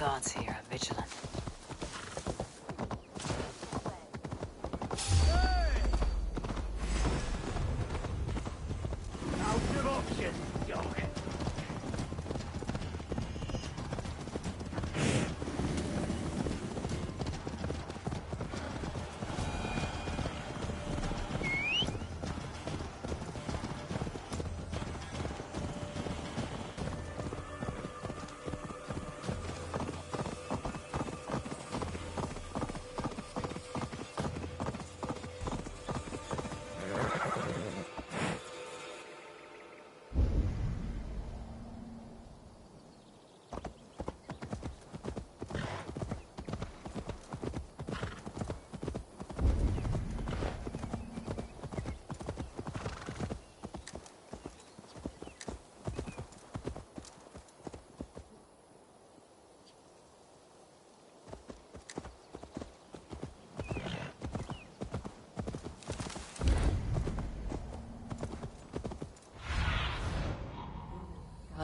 gods here are vigilant. Out of option, dog.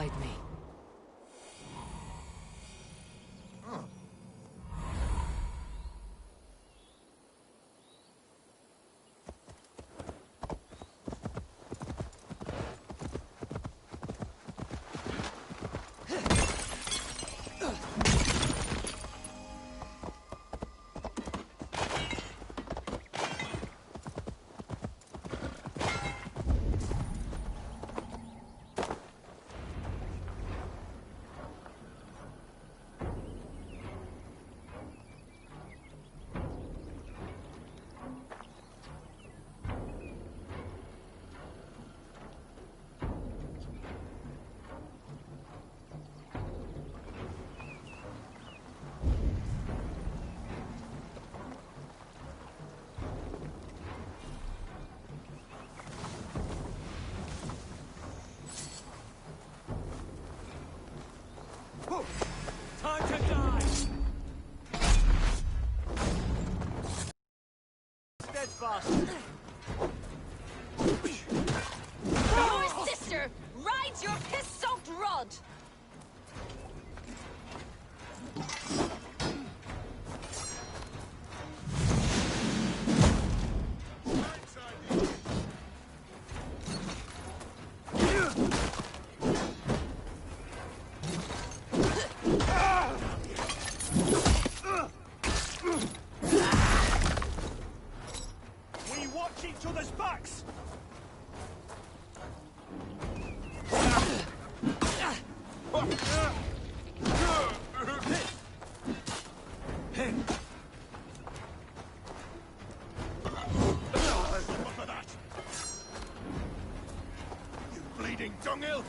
Guide me. Time to die! Steadfast! Your sister rides your piss-soaked rod! Each other's backs! For that! You bleeding dunghill!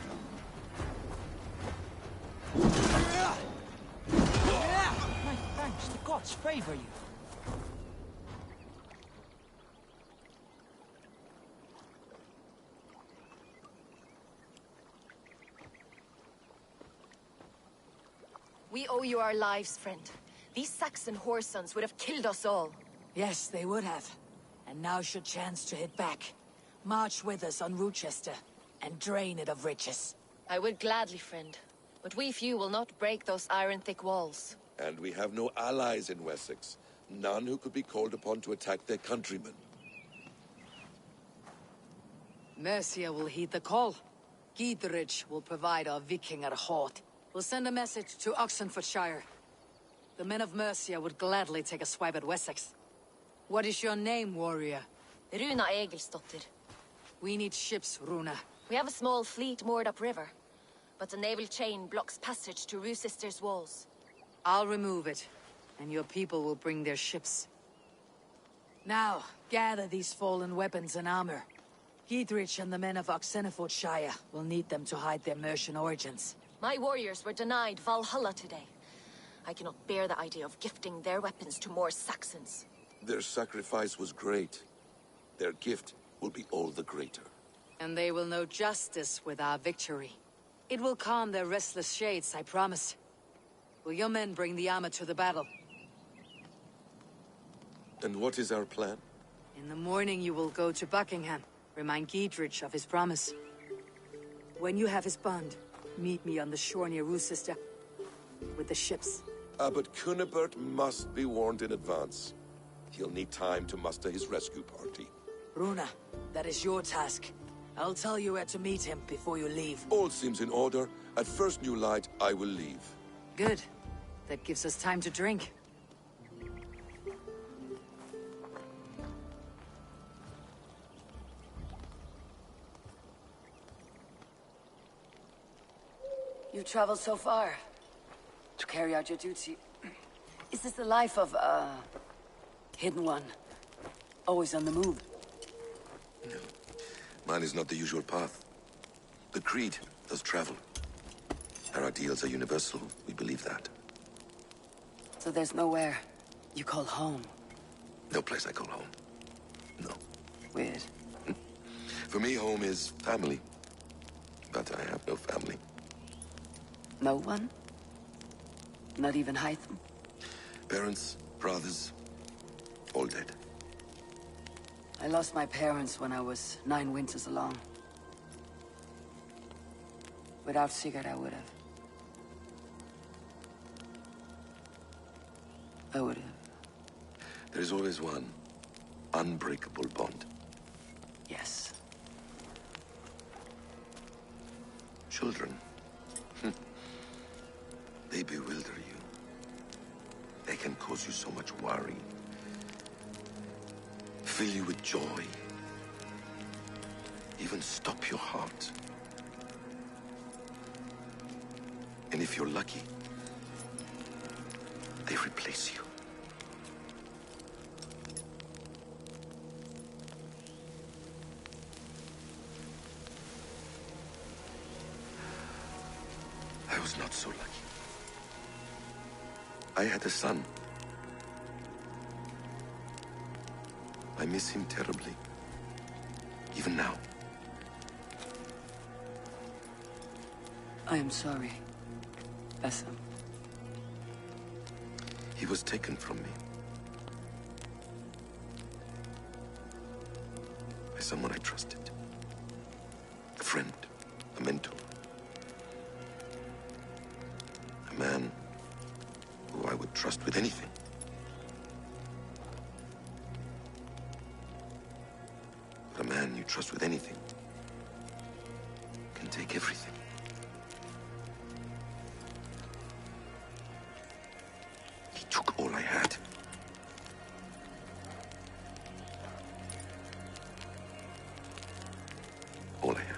My thanks, the gods favor you. We owe you our lives, friend. These Saxon whoresons would have killed us all. Yes, they would have. And now's your chance to hit back. March with us on Rochester, and drain it of riches. I would gladly, friend. But we few will not break those iron-thick walls. And we have no allies in Wessex. None who could be called upon to attack their countrymen. Mercia will heed the call. Gidrich will provide our Vikingar Hort. We'll send a message to Oxenfordshire. The men of Mercia would gladly take a swipe at Wessex. What is your name, warrior? Runa Egilsdotter. We need ships, Runa. We have a small fleet moored upriver, but a naval chain blocks passage to Rochester's walls. I'll remove it, and your people will bring their ships. Now, gather these fallen weapons and armor. Gidrich and the men of Oxenfordshire will need them to hide their Mercian origins. My warriors were denied Valhalla today. I cannot bear the idea of gifting their weapons to more Saxons. Their sacrifice was great. Their gift will be all the greater. And they will know justice with our victory. It will calm their restless shades, I promise. Will your men bring the armor to the battle? And what is our plan? In the morning you will go to Buckingham, remind Gidrich of his promise. When you have his bond, meet me on the shore near Rochester with the ships. But Cunibert must be warned in advance. He'll need time to muster his rescue party. Runa, that is your task. I'll tell you where to meet him before you leave. All seems in order. At first new light, I will leave. Good. That gives us time to drink. You traveled so far to carry out your duty. Is this the life of hidden one? Always on the move? No. Mine is not the usual path. The Creed does travel. Our ideals are universal, we believe that. So there's nowhere you call home? No place I call home. No. Weird. For me, home is family. But I have no family. No one? Not even Hytham? Parents, brothers, all dead. I lost my parents when I was 9 winters along. Without Sigurd, I would have. There is always one unbreakable bond. Yes. Children. They bewilder you. They can cause you so much worry. Fill you with joy. Even stop your heart. And if you're lucky, they replace you. I was not so lucky. I had a son. I miss him terribly. Even now. I am sorry, Basim. He was taken from me. By someone I trusted. A friend, a mentor. A man who I would trust with anything. But a man you trust with anything can take everything. He took all I had. All I had.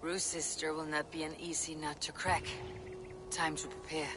Rue's sister will not be an easy nut to crack. Time to prepare.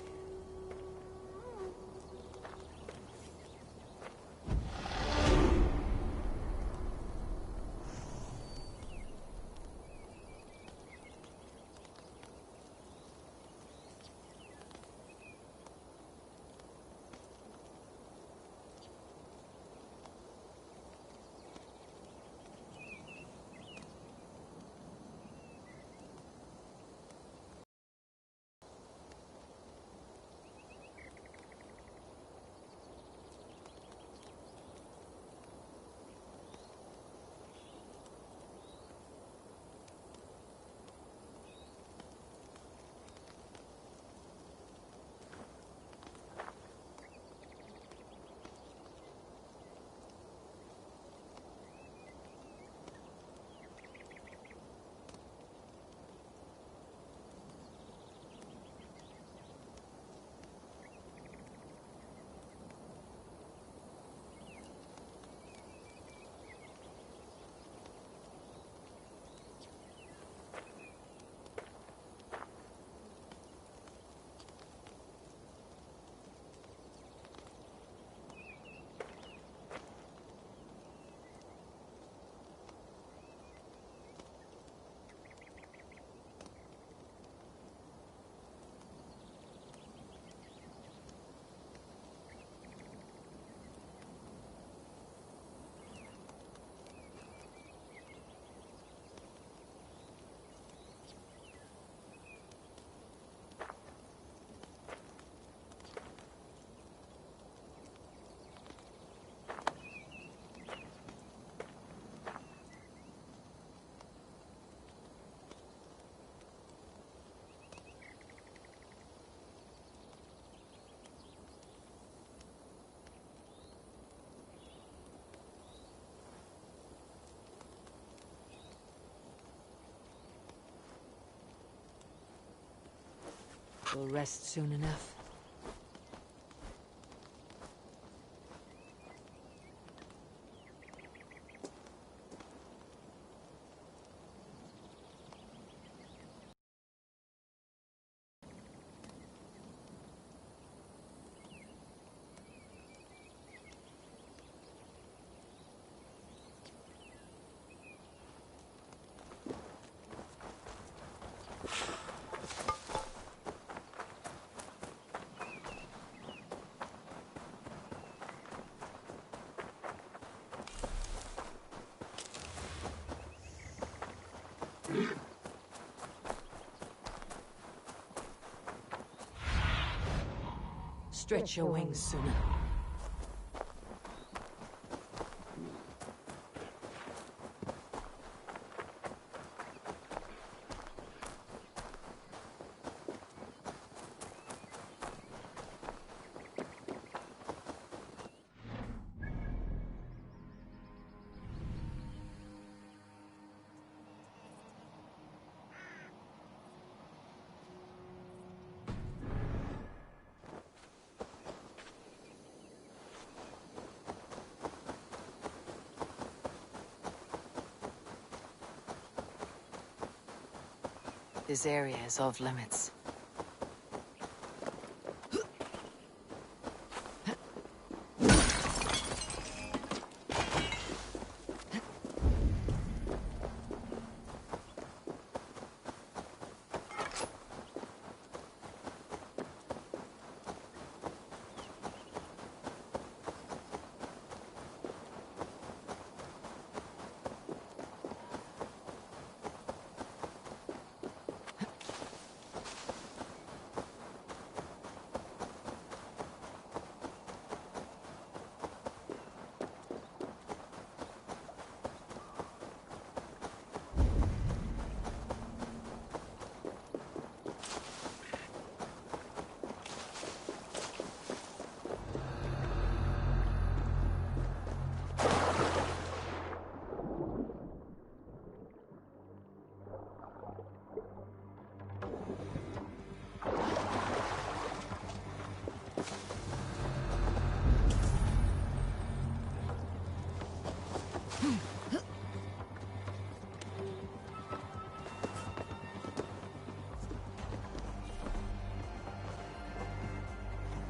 You'll rest soon enough. Stretch your wings sooner. This area is off limits.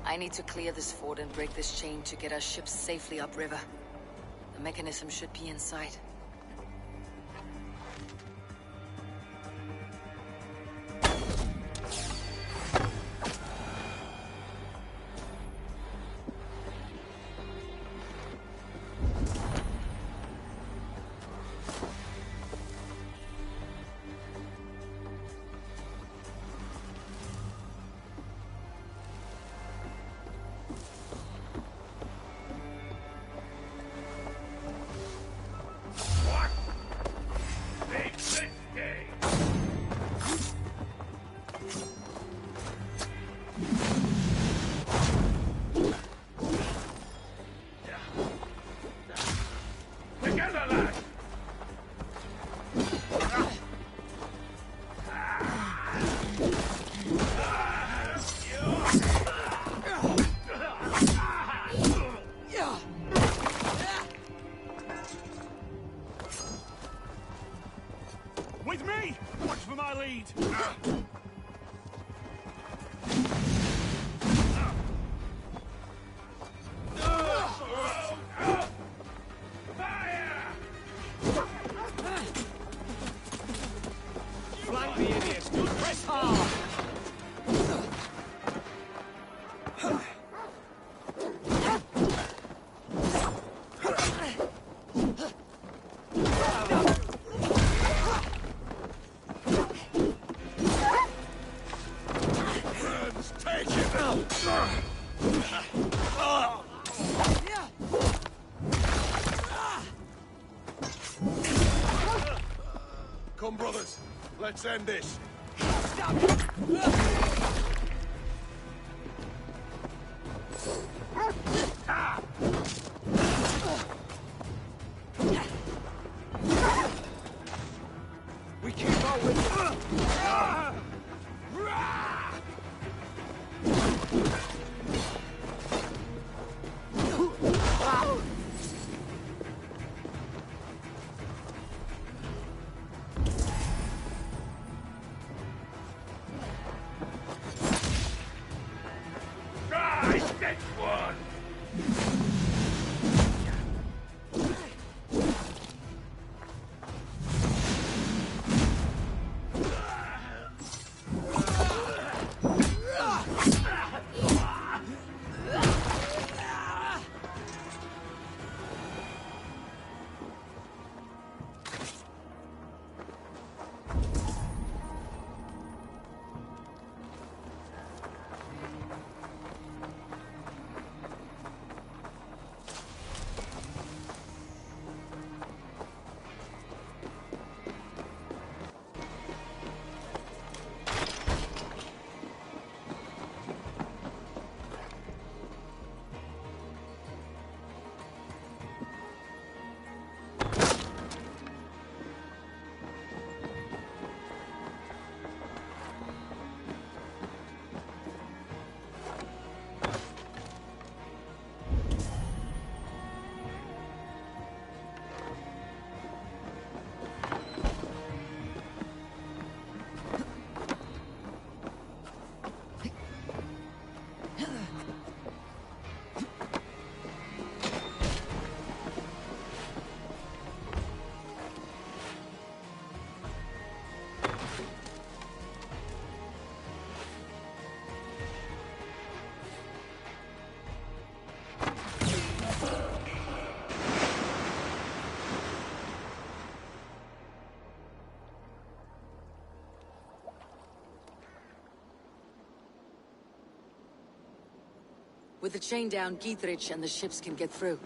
I need to clear this fort and break this chain to get our ships safely upriver. The mechanism should be inside. With me! Watch for my lead! Flank the idiots! Press hard! Come, brothers. Let's end this. We keep our wits. With the chain down, Gietrich and the ships can get through.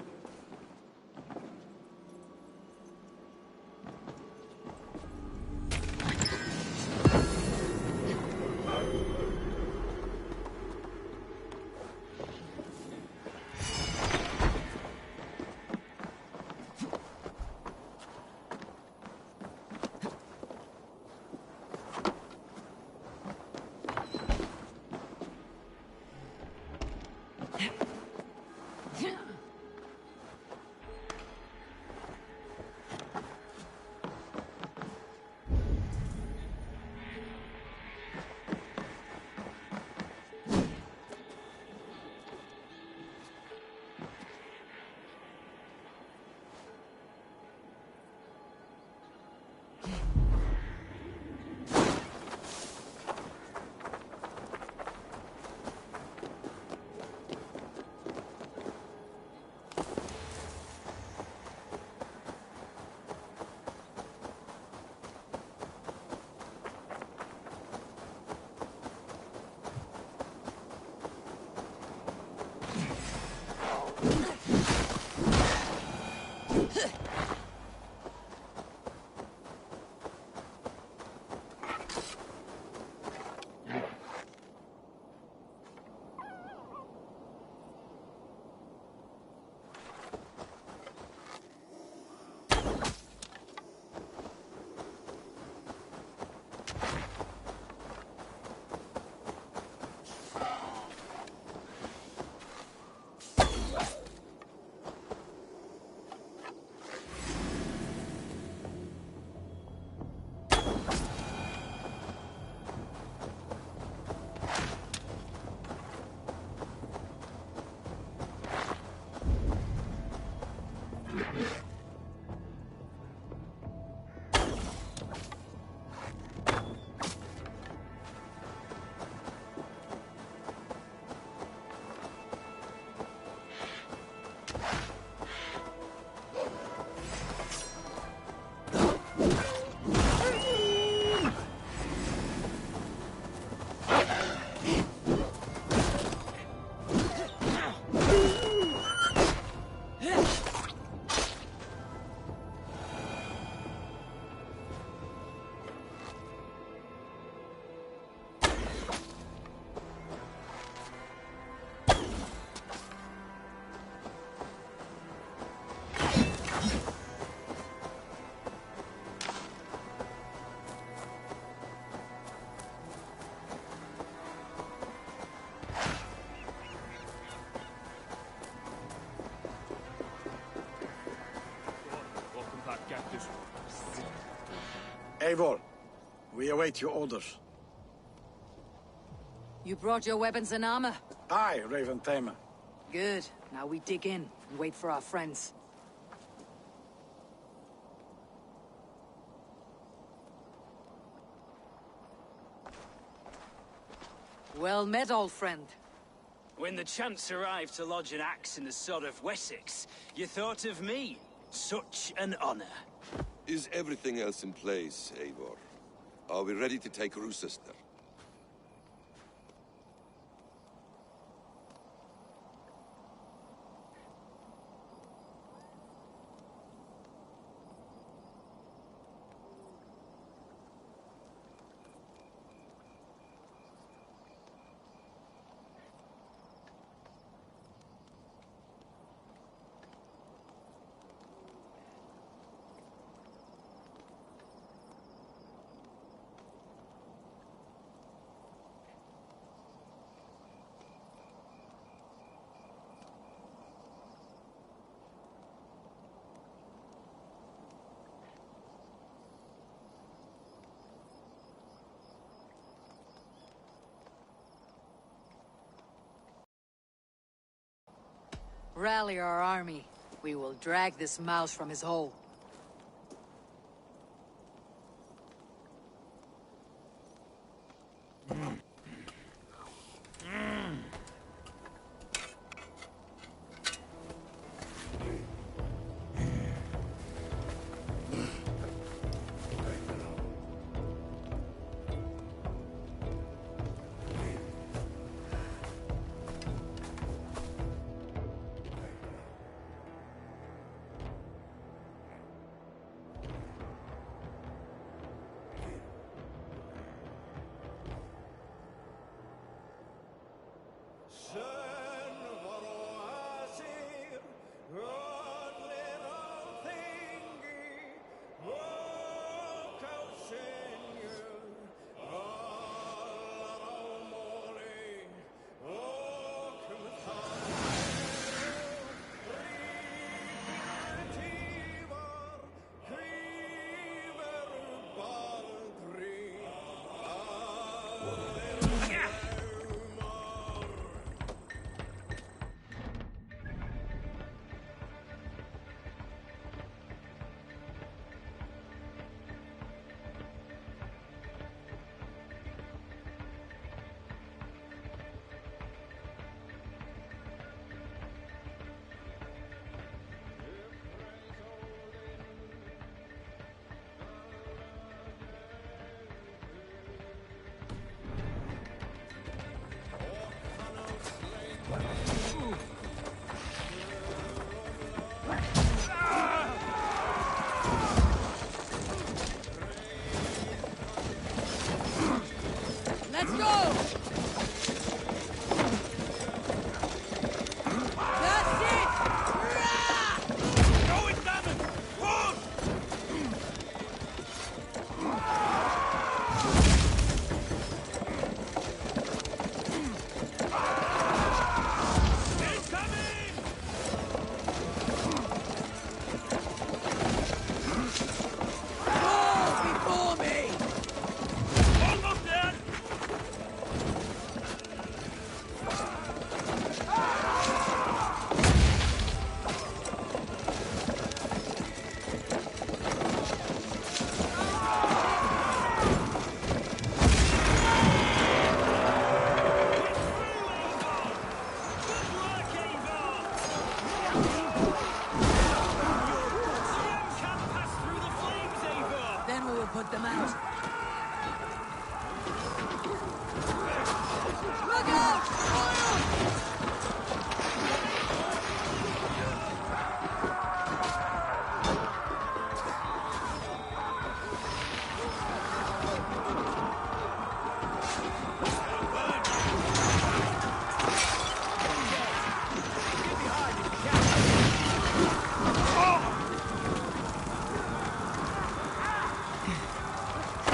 Eivor, we await your orders. You brought your weapons and armor? Aye, Raven Tamer. Good. Now we dig in and wait for our friends. Well met, old friend. When the chance arrived to lodge an axe in the sod of Wessex, you thought of me. Such an honor. Is everything else in place, Eivor? Are we ready to take Rochester? Rally our army. We will drag this mouse from his hole. Let's go! That's it! Go it, damn it! Run! Incoming! Go before me! Almost there! Then we will put them out. Look out! Fire!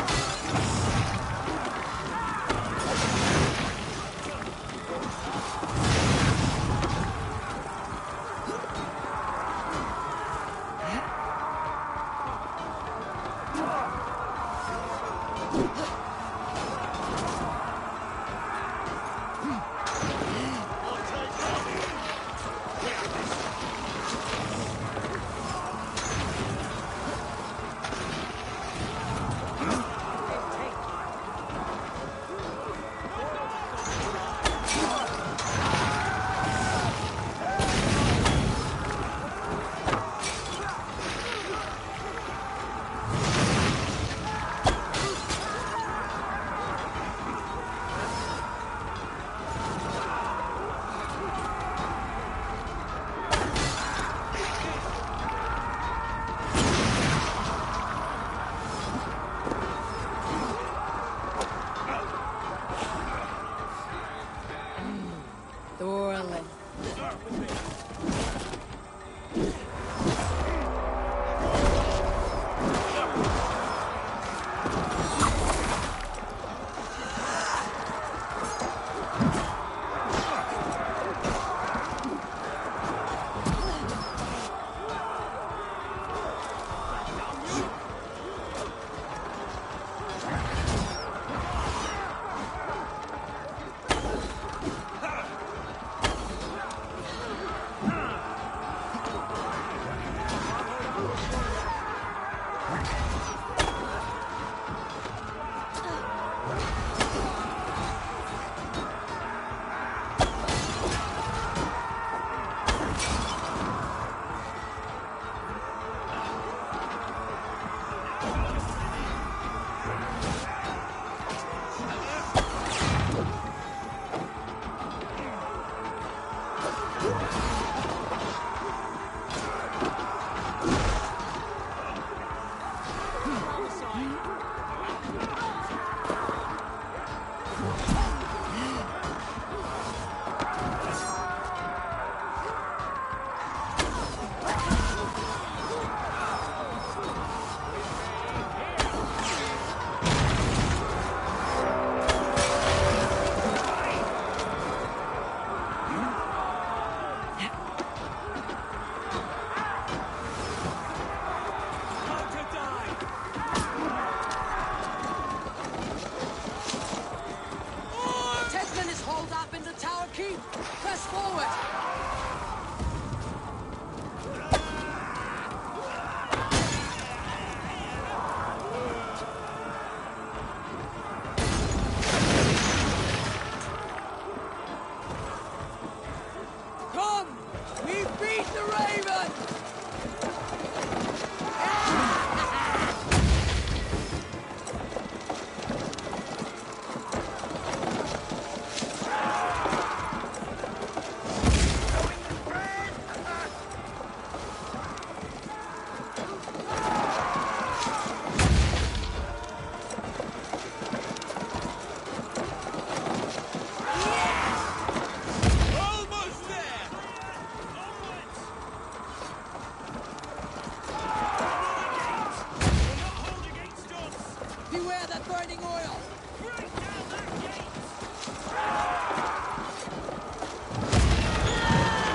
that burning oil! Break down that gate!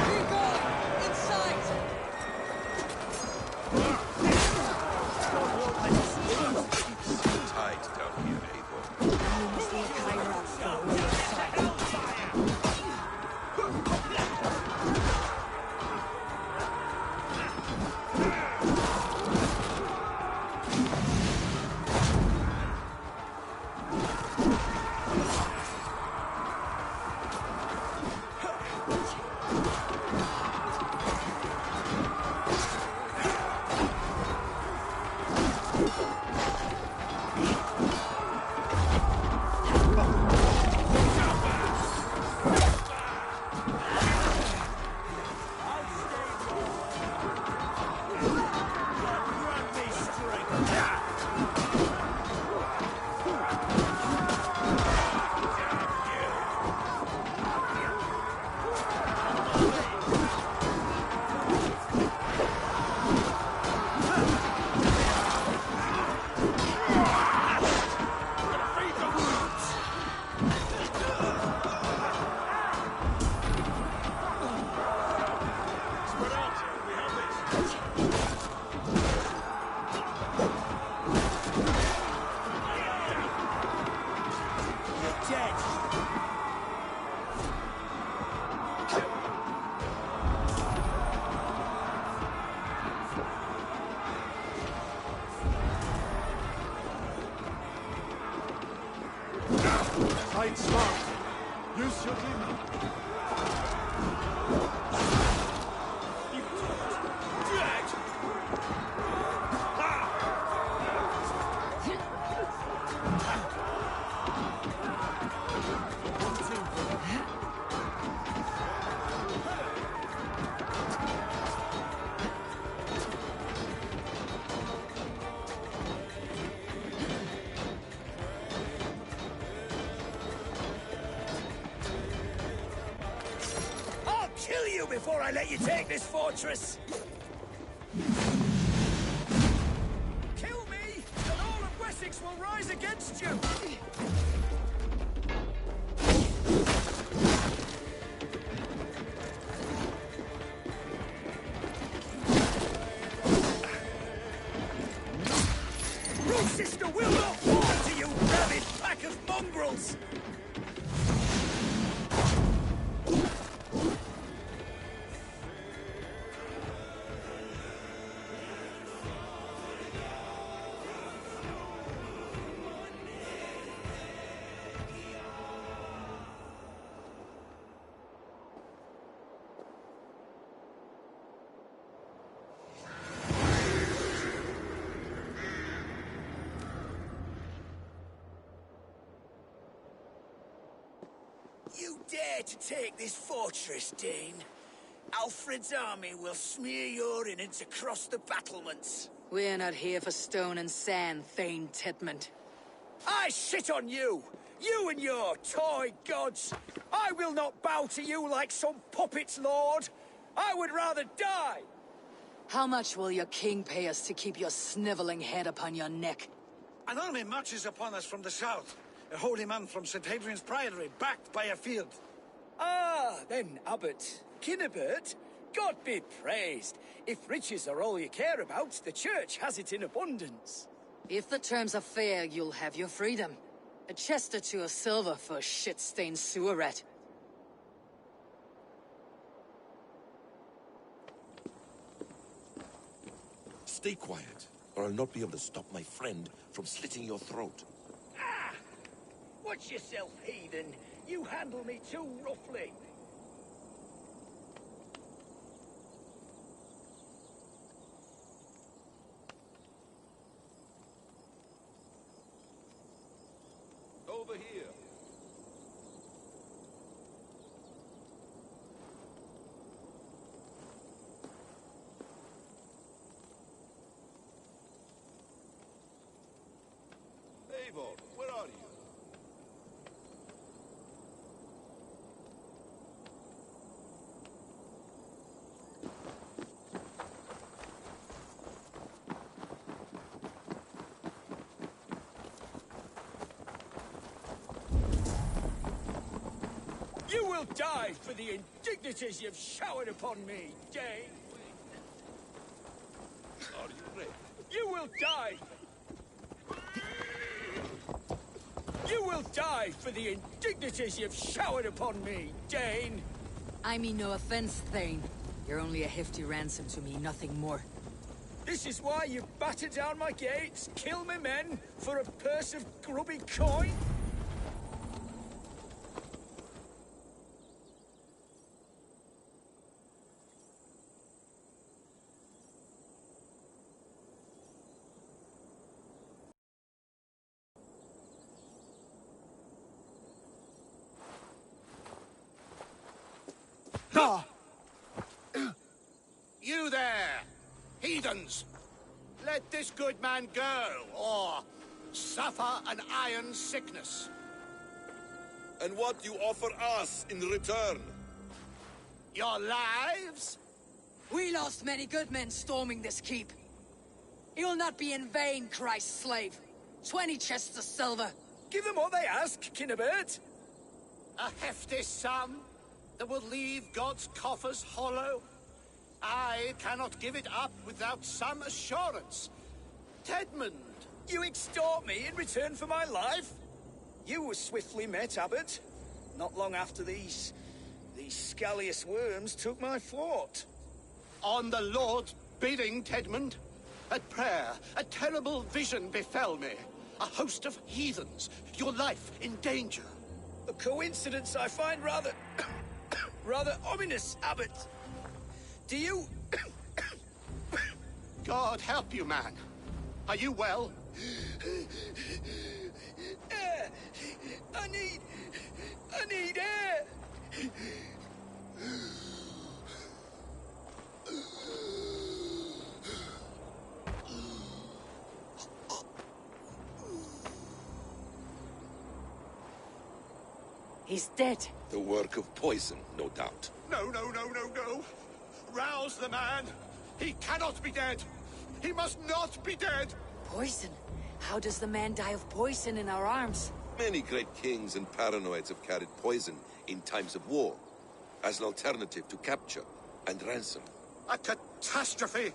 Keep going! Inside! Tight down here, Eivor. Fight smart. Use your demon. I'll kill you before I let you take this fortress! Kill me, and all of Wessex will rise against you! Your sister will not fall to you, rabid pack of mongrels! You dare to take this fortress, Dane? Alfred's army will smear your innards across the battlements. We're not here for stone and sand, Thane Titmund. I shit on you! You and your toy gods! I will not bow to you like some puppet's lord! I would rather die! How much will your king pay us to keep your sniveling head upon your neck? An army marches upon us from the south. A holy man from St. Hadrian's Priory, backed by a field. Ah, then, Abbot Kinnebert, God be praised. If riches are all you care about, the church has it in abundance. If the terms are fair, you'll have your freedom. A chest or two of silver for a shit-stained sewer rat. Stay quiet, or I'll not be able to stop my friend from slitting your throat. Ah! Watch yourself, heathen. You handle me too roughly. Over here. Eivor, where are you? will die for the indignities you've showered upon me, Dane. Are you ready? You will die. You will die for the indignities you've showered upon me, Dane. I mean no offense, Thane. You're only a hefty ransom to me, nothing more. This is why you batter down my gates, kill me men, for a purse of grubby coin? You there, heathens! Let this good man go, or suffer an iron sickness. And what do you offer us in return? Your lives? We lost many good men storming this keep. It will not be in vain, Christ's slave. 20 chests of silver. Give them what they ask, Kinnebert. A hefty sum that will leave God's coffers hollow? I cannot give it up without some assurance. Tedmund! You extort me in return for my life? You were swiftly met, Abbot. Not long after these scallious worms took my fort. On the Lord's bidding, Tedmund. At prayer, a terrible vision befell me. A host of heathens, your life in danger. A coincidence I find rather... rather ominous, Abbot. Do you... God help you, man. Are you well? Air! I need air! He's dead. The work of poison, no doubt. No, no, no, no, no. Rouse the man. He cannot be dead. He must not be dead. Poison? How does the man die of poison in our arms? Many great kings and paranoids have carried poison in times of war, as an alternative to capture and ransom. A catastrophe.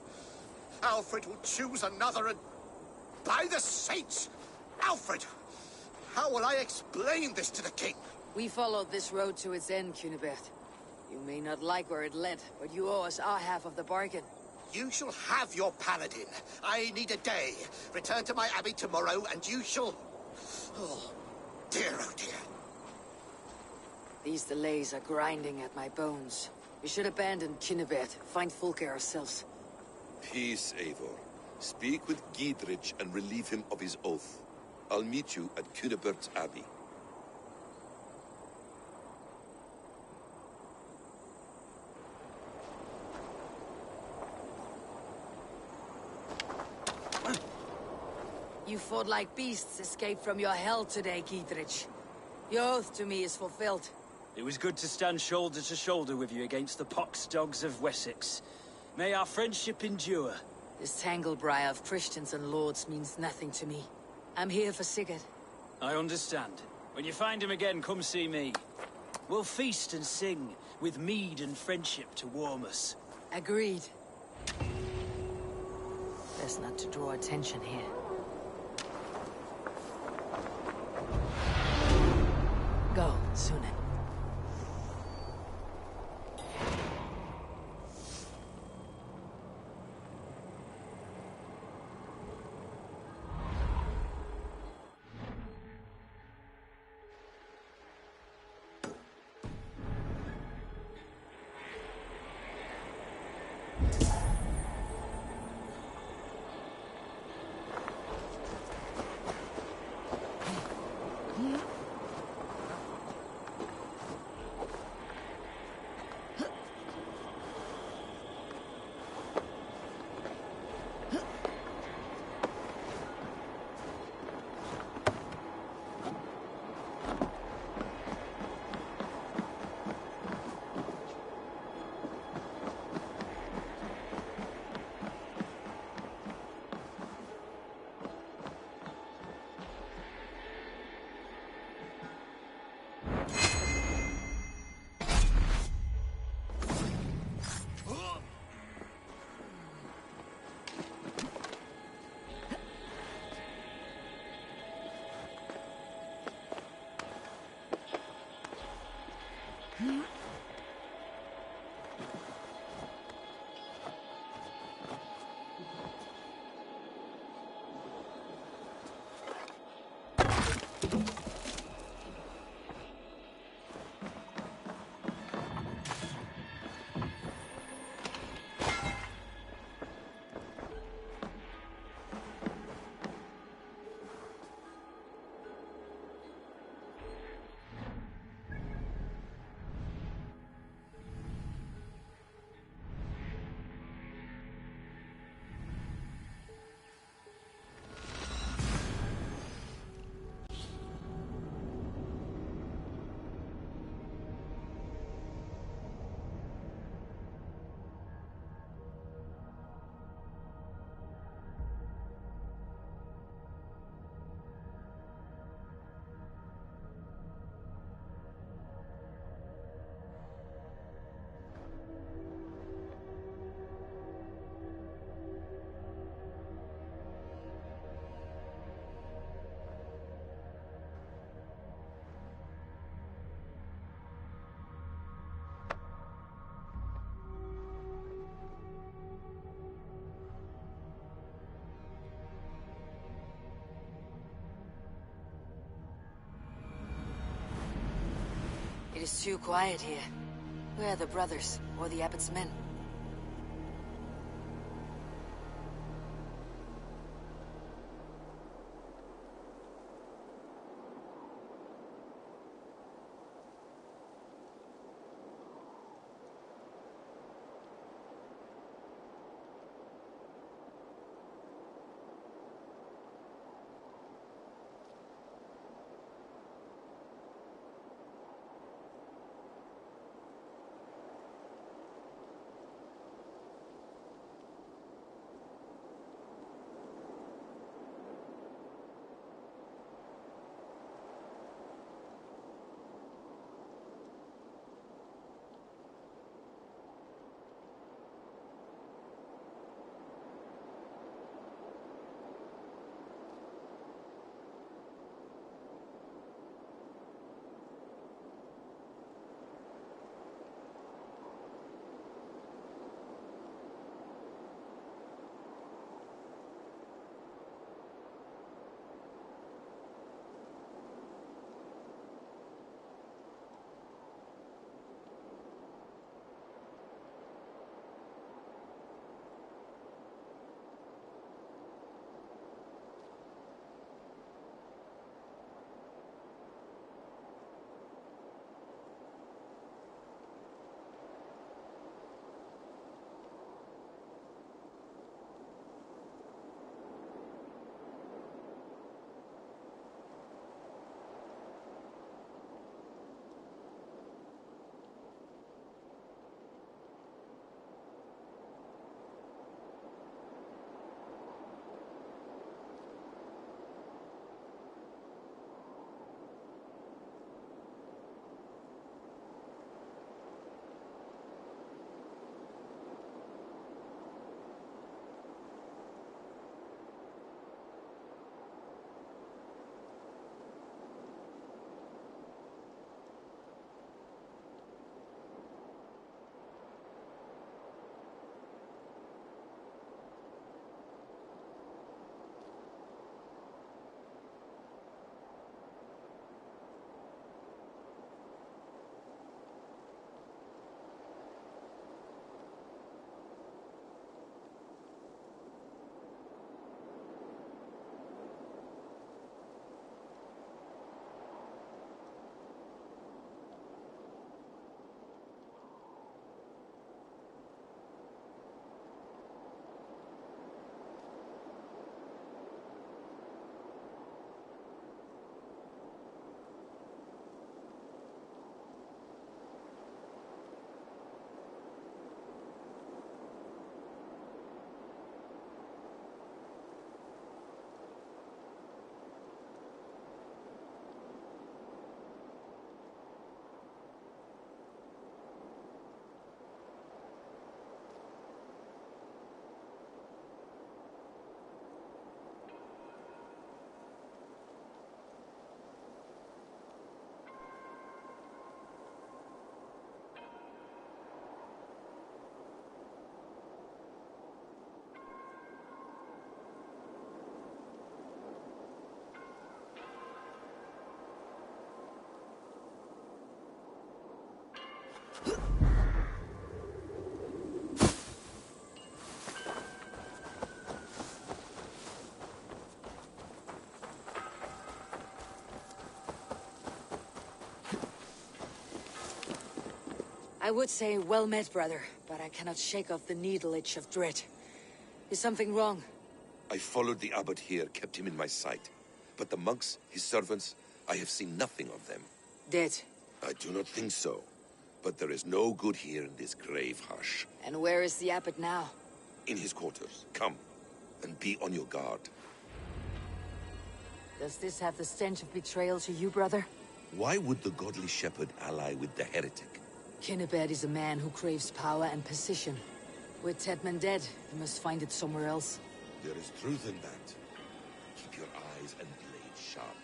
Alfred will choose another and... By the saints! Alfred! How will I explain this to the king? We followed this road to its end, Cunibert. You may not like where it led, but you owe us our half of the bargain. You shall have your paladin. I need a day. Return to my abbey tomorrow, and you shall... Oh, dear, oh dear. These delays are grinding at my bones. We should abandon Cunibert, find Fulke ourselves. Peace, Eivor. Speak with Giedrich and relieve him of his oath. I'll meet you at Cunebert's Abbey. You fought like beasts, escaped from your hell today, Giedrich. Your oath to me is fulfilled. It was good to stand shoulder to shoulder with you against the pox dogs of Wessex. May our friendship endure. This tanglebriar of Christians and lords means nothing to me. I'm here for Sigurd. I understand. When you find him again, come see me. We'll feast and sing, with mead and friendship to warm us. Agreed. Best not to draw attention here. Go, Sunan. It is too quiet here. Where are the brothers, or the abbot's men? I would say well met, brother, but I cannot shake off the needle itch of dread. Is something wrong? I followed the abbot here, kept him in my sight. But the monks, his servants, I have seen nothing of them. Dead? I do not think so. But there is no good here in this grave hush. And where is the abbot now? In his quarters. Come, and be on your guard. Does this have the stench of betrayal to you, brother? Why would the godly shepherd ally with the heretic? Kinnebed is a man who craves power and position. With Tedman dead, he must find it somewhere else. There is truth in that. Keep your eyes and blades sharp.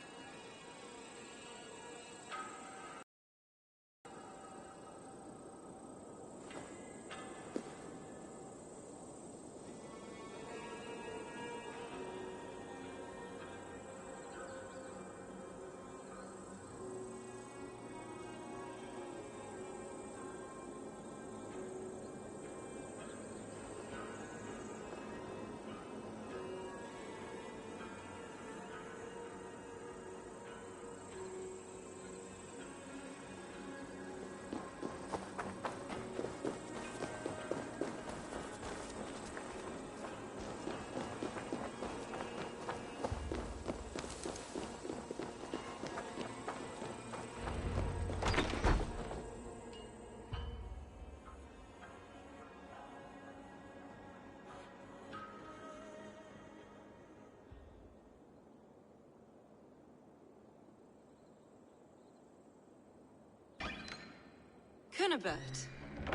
Cunibert,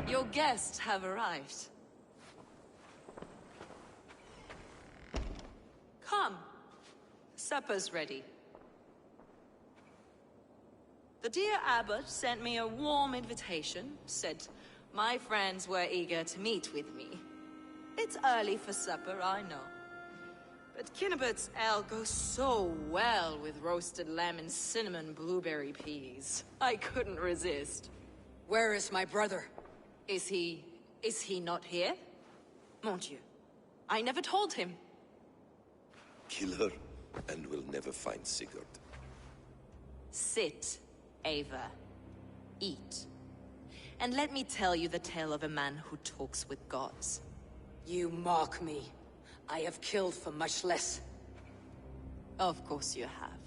your guests have arrived. Come. Supper's ready. The dear abbot sent me a warm invitation, said my friends were eager to meet with me. It's early for supper, I know. But Kinnibert's ale goes so well with roasted lamb and cinnamon blueberry peas. I couldn't resist. Where is my brother? Is he not here? Mon Dieu. I never told him. Kill her, and we'll never find Sigurd. Sit, Ava. Eat. And let me tell you the tale of a man who talks with gods. You mock me. I have killed for much less. Of course you have.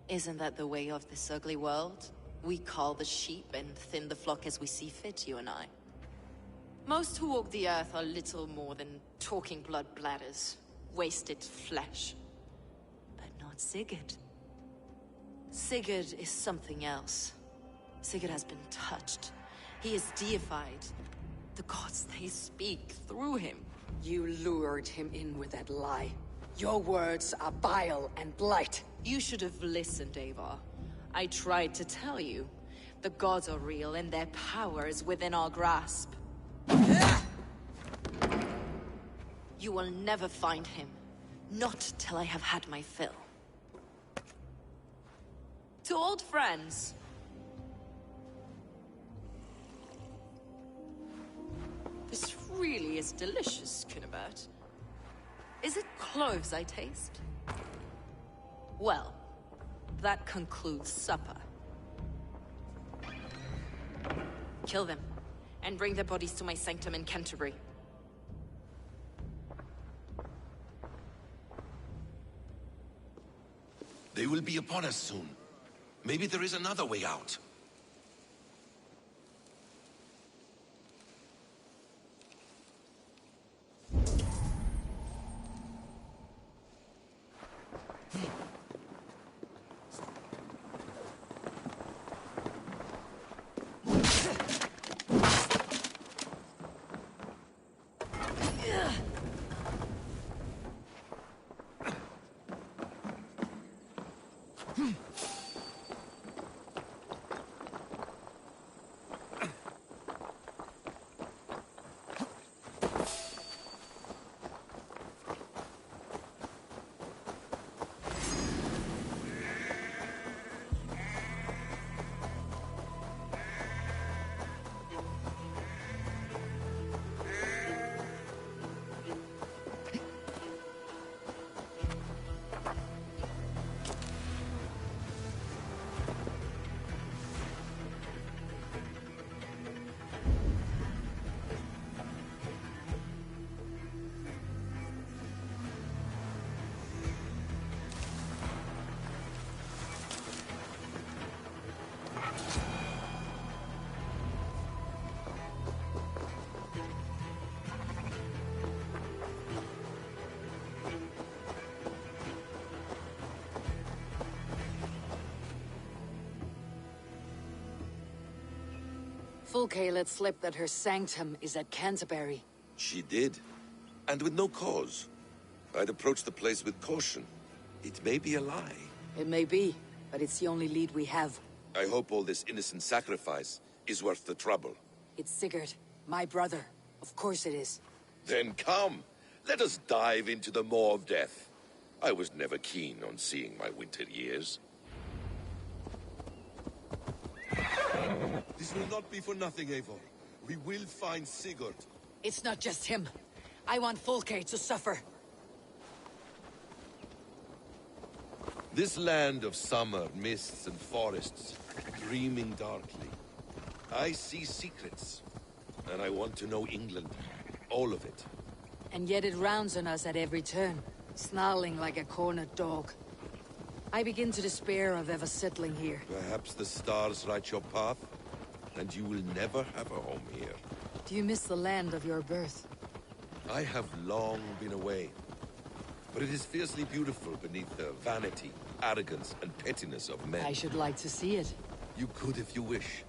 Isn't that the way of this ugly world? We cull the sheep and thin the flock as we see fit, you and I. Most who walk the earth are little more than talking blood bladders, wasted flesh. But not Sigurd. Sigurd is something else. Sigurd has been touched. He is deified. The gods, they speak through him. You lured him in with that lie. Your words are bile and blight. You should have listened, Ava. I tried to tell you. The gods are real and their power is within our grasp. You will never find him. Not till I have had my fill. To old friends. This really is delicious, Cunibert. Is it cloves I taste? Well, that concludes supper. Kill them, and bring their bodies to my sanctum in Canterbury. They will be upon us soon. Maybe there is another way out. Fulke let slip that her sanctum is at Canterbury. She did. And with no cause. I'd approach the place with caution. It may be a lie. It may be, but it's the only lead we have. I hope all this innocent sacrifice is worth the trouble. It's Sigurd, my brother. Of course it is. Then come. Let us dive into the maw of death. I was never keen on seeing my winter years. This will not be for nothing, Eivor. We will find Sigurd. It's not just him. I want Fulke to suffer. This land of summer, mists and forests, dreaming darkly. I see secrets, and I want to know England. All of it. And yet it rounds on us at every turn, snarling like a cornered dog. I begin to despair of ever settling here. Perhaps the stars write your path, and you will never have a home here. Do you miss the land of your birth? I have long been away, but it is fiercely beautiful beneath the vanity, arrogance, and pettiness of men. I should like to see it. You could if you wish.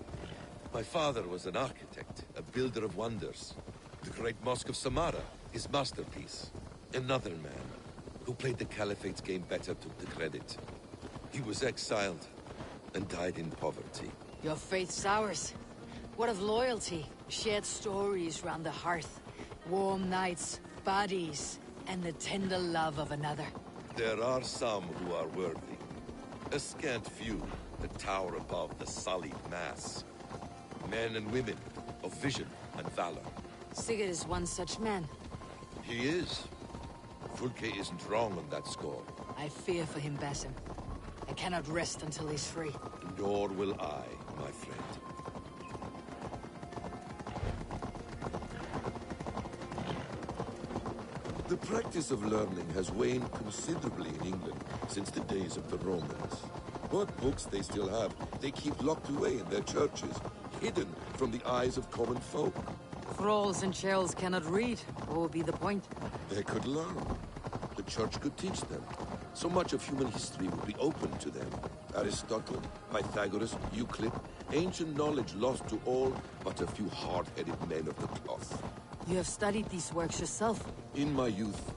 My father was an architect, a builder of wonders. The Great Mosque of Samarra, his masterpiece. Another man, who played the Caliphate's game better, took the credit. He was exiled, and died in poverty. Your faith sours. What of loyalty? Shared stories round the hearth. Warm nights, bodies, and the tender love of another. There are some who are worthy. A scant few that tower above the sullied mass. Men and women of vision and valor. Sigurd is one such man. He is. Fulke isn't wrong on that score. I fear for him, Basim. I cannot rest until he's free. Nor will I, my friend. The practice of learning has waned considerably in England since the days of the Romans. What books they still have, they keep locked away in their churches, hidden from the eyes of common folk. Thralls and churls cannot read. What would be the point? They could learn. The church could teach them. So much of human history would be open to them. Aristotle, Pythagoras, Euclid, ancient knowledge lost to all but a few hard-headed men of the cloth. You have studied these works yourself. In my youth,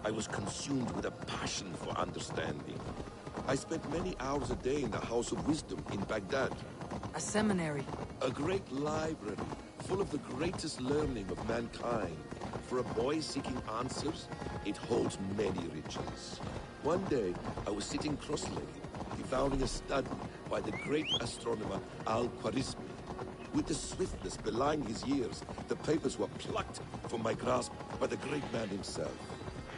I was consumed with a passion for understanding. I spent many hours a day in the House of Wisdom in Baghdad. A seminary. A great library, full of the greatest learning of mankind. For a boy seeking answers, it holds many riches. One day, I was sitting cross-legged, devouring a study by the great astronomer Al-Khwarizmi. With the swiftness belying his years, the papers were plucked from my grasp by the great man himself.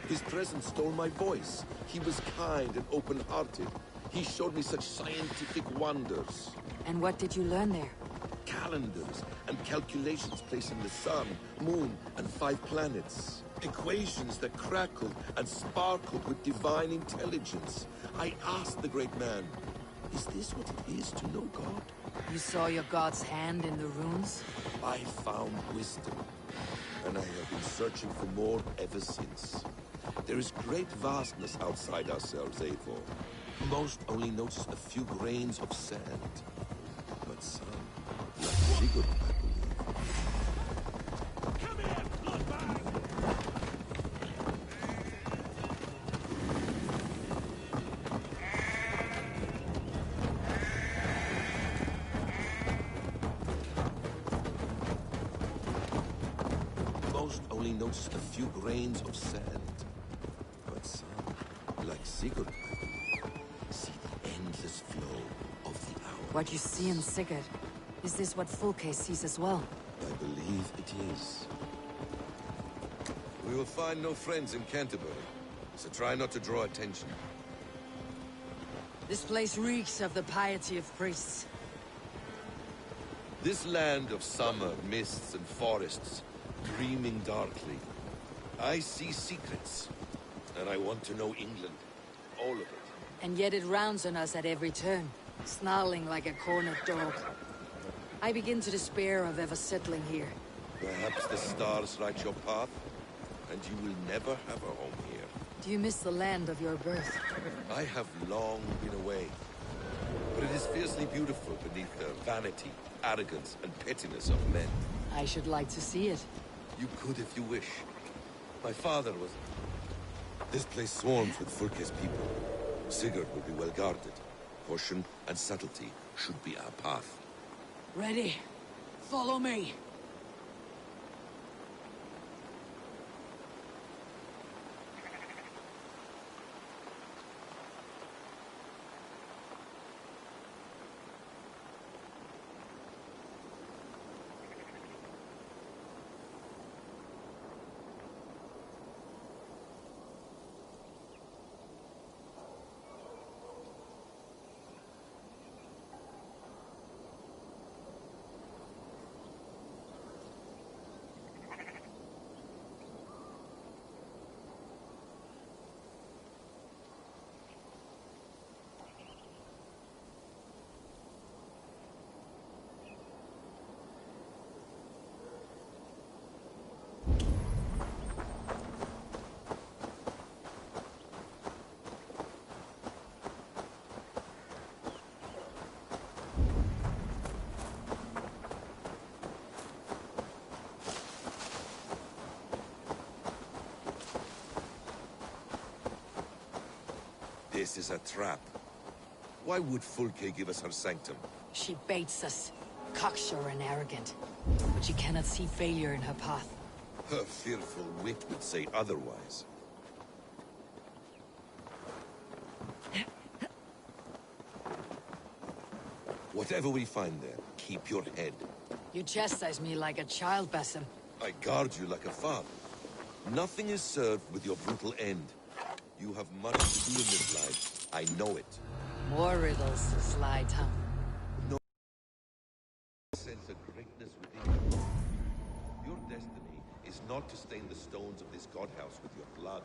His presence stole my voice. He was kind and open-hearted. He showed me such scientific wonders. And what did you learn there? Calendars and calculations placing the sun, moon, and 5 planets. Equations that crackled and sparkled with divine intelligence. I asked the great man, is this what it is to know God? You saw your god's hand in the runes? I found wisdom, and I have been searching for more ever since. There is great vastness outside ourselves, Eivor. Most only notice a few grains of sand. But some, like Sigurd, I believe. Come here, bloodbag! Most only notice a few grains of sand. But some, like Sigurd, I believe, see the endless flow of the hours. What you see in Sigurd, is this what Fulke sees as well? I believe it is. We will find no friends in Canterbury, so try not to draw attention. This place reeks of the piety of priests. This land of summer, mists and forests, dreaming darkly. I see secrets, and I want to know England. All of it. And yet it rounds on us at every turn, snarling like a cornered dog. I begin to despair of ever settling here. Perhaps the stars write your path, and you will never have a home here. Do you miss the land of your birth? I have long been away, but it is fiercely beautiful beneath the vanity, arrogance, and pettiness of men. I should like to see it. You could if you wish. My father was... This place swarms with Fulke's people. Sigurd will be well guarded. Caution and subtlety should be our path. Ready? Follow me. This is a trap. Why would Fulke give us her sanctum? She baits us, cocksure and arrogant. But she cannot see failure in her path. Her fearful wit would say otherwise. Whatever we find there, keep your head. You chastise me like a child, Basim. I guard you like a father. Nothing is served with your brutal end. You have much to do in this life. I know it. More riddles, sly tongue. No sense of greatness within you. Your destiny is not to stain the stones of this godhouse with your blood.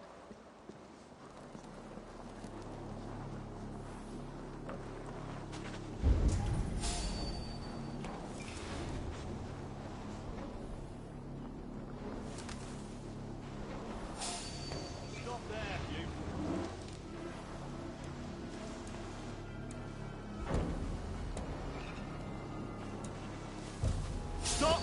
Stop there, you. Stop!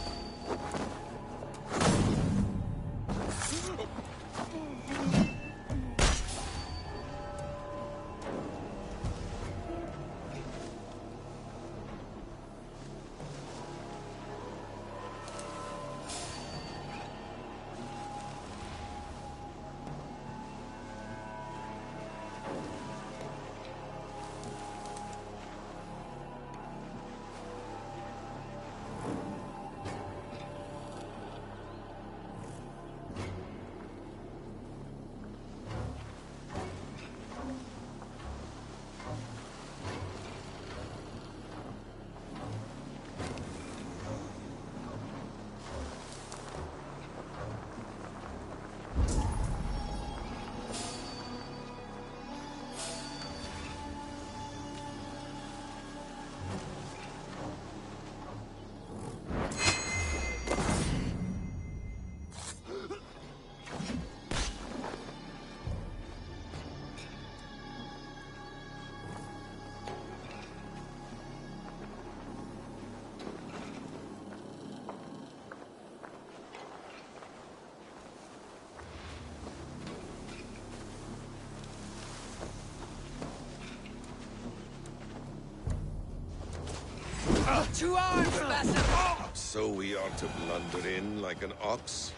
To arms, Basim! So we are to blunder in like an ox?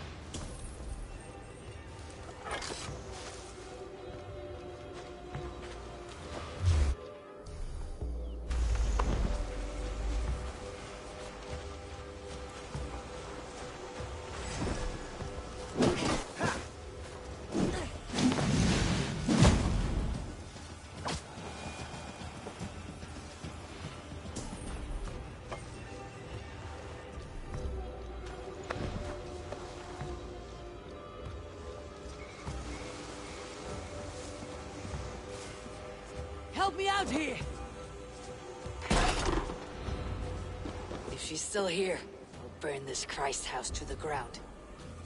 Help me out here! If she's still here, I'll burn this Christ house to the ground.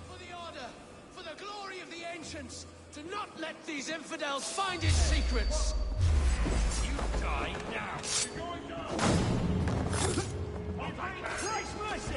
For the Order, for the glory of the Ancients, to not let these infidels find its secrets! You die now! You're going down! Christ mercy!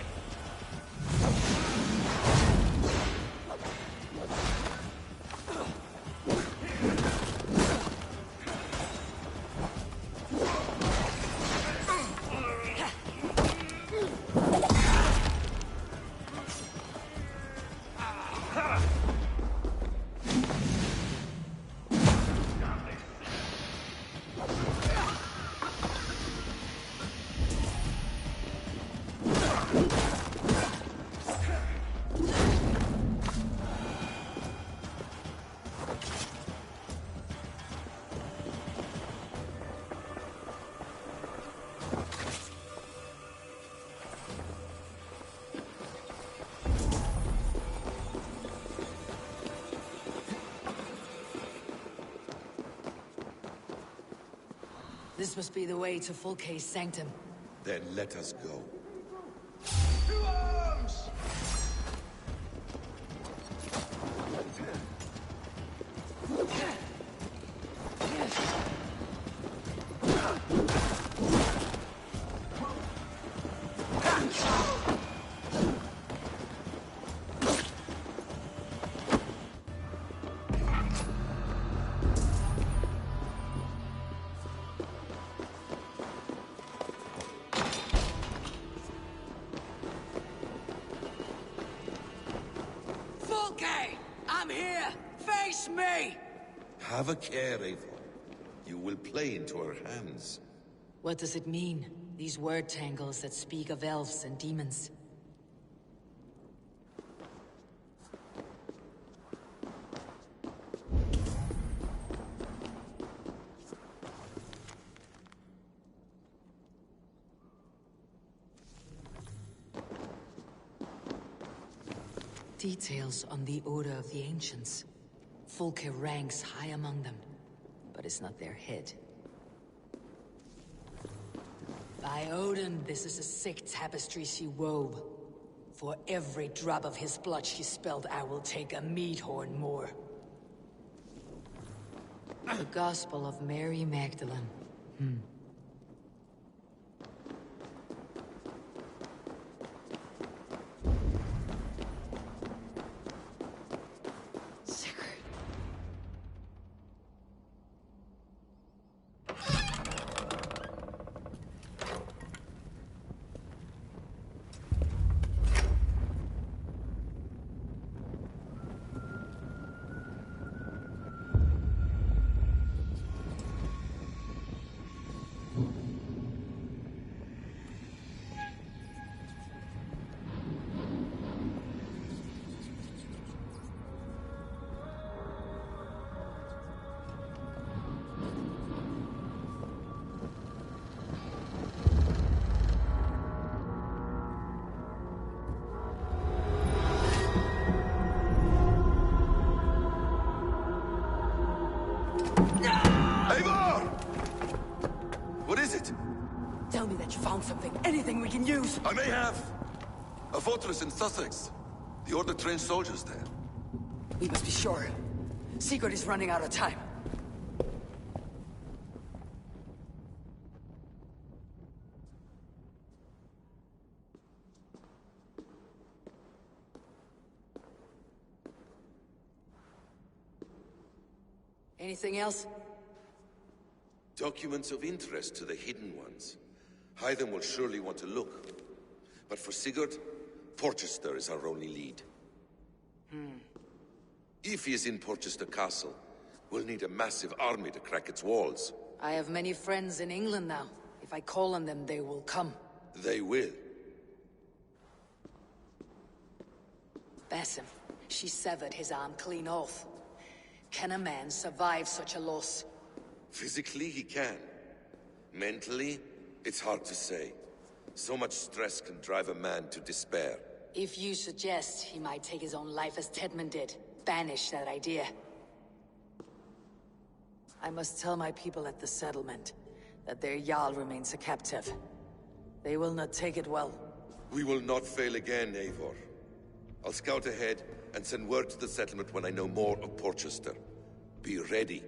This must be the way to Fulke's sanctum. Then let us go. To arms! I'm here! Face me! Have a care, Eivor. You will play into our hands. What does it mean? These word tangles that speak of elves and demons. Details on the Order of the Ancients. Fulke ranks high among them, but it's not their head. By Odin, this is a sick tapestry she wove. For every drop of his blood she spilled, I will take a meat horn more. The Gospel of Mary Magdalene. Tell me that you found something. Anything we can use. I may have. A fortress in Sussex. The Order trained soldiers there. We must be sure. Sigurd is running out of time. Anything else? Documents of interest to the Hidden Ones. Hytham will surely want to look. But for Sigurd, Porchester is our only lead. If he is in Porchester Castle, we'll need a massive army to crack its walls. I have many friends in England now. If I call on them, they will come. They will. Basim, she severed his arm clean off. Can a man survive such a loss? Physically, he can. Mentally, it's hard to say. So much stress can drive a man to despair. If you suggest he might take his own life as Tedman did, banish that idea. I must tell my people at the settlement that their Jarl remains a captive. They will not take it well. We will not fail again, Eivor. I'll scout ahead and send word to the settlement when I know more of Porchester. Be ready.